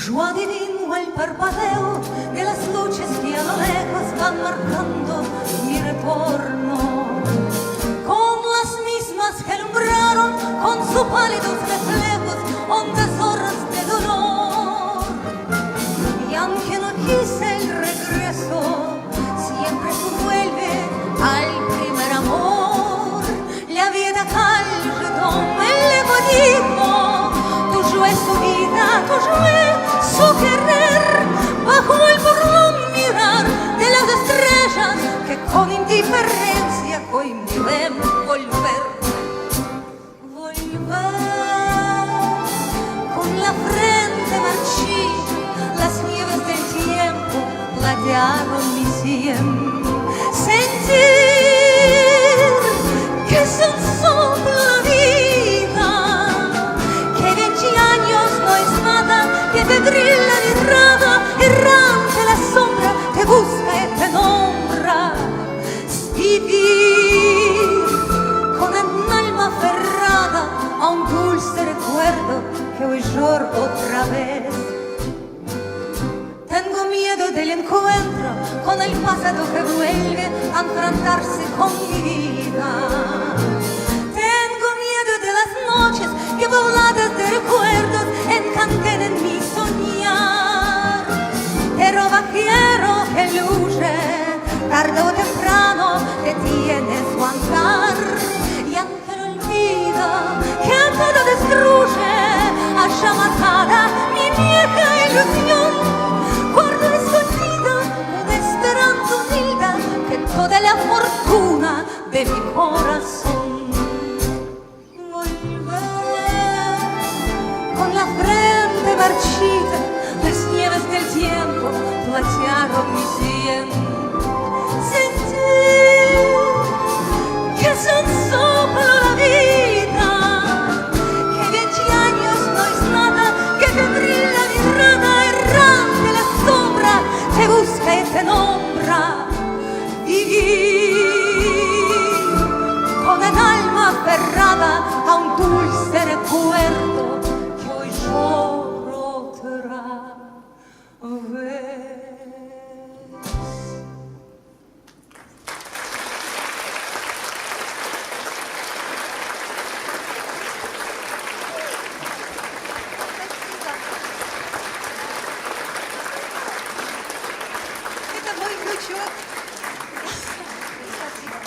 Joie divino el parpadeo de las luces que a lo lejos van marcando mi retorno. Con las mismas que alumbraron con sus pálidos reflejos hondas horas de dolor. Y aunque no quise el regreso, siempre tú vuelves al primer amor. La vida calle donde le dijo, tuyo es su vida, tuyo es su querer, bajo el burlón mirar de las estrellas que con indiferencia hoy me ven volver. Con la frente marchita, las nieves del tiempo platearon mi sien. Sentir que son soplo la vida, que 20 años no es nada, que febril la mirada, errante la sombra te busca y te nombra. Vivir con el alma aferrada a un dulce recuerdo que hoy lloro otra vez. Tengo miedo del encuentro con el pasado que vuelve a enfrentarse con mi vida. Tengo miedo de las noches que pobladas de recuerdos encanten en mi soñar. Pero quiero que luce, tarde o temprano detiene su andar. Y aunque no olvida que todo destruye, haya matada mi vieja ilusión. Guardo escondida una esperanza humilde que toda la fortuna de mi corazón. Volver con la frente marchita, las nieves del tiempo platearon mi sien. Sentir que son soplo la vida, que 20 años no es nada, que febril la mirada errante la sombra te busca y te nombra. Vivir con el alma aferrada a un dulce recuerdo que hoy lloro otra vez. Это мой внучок.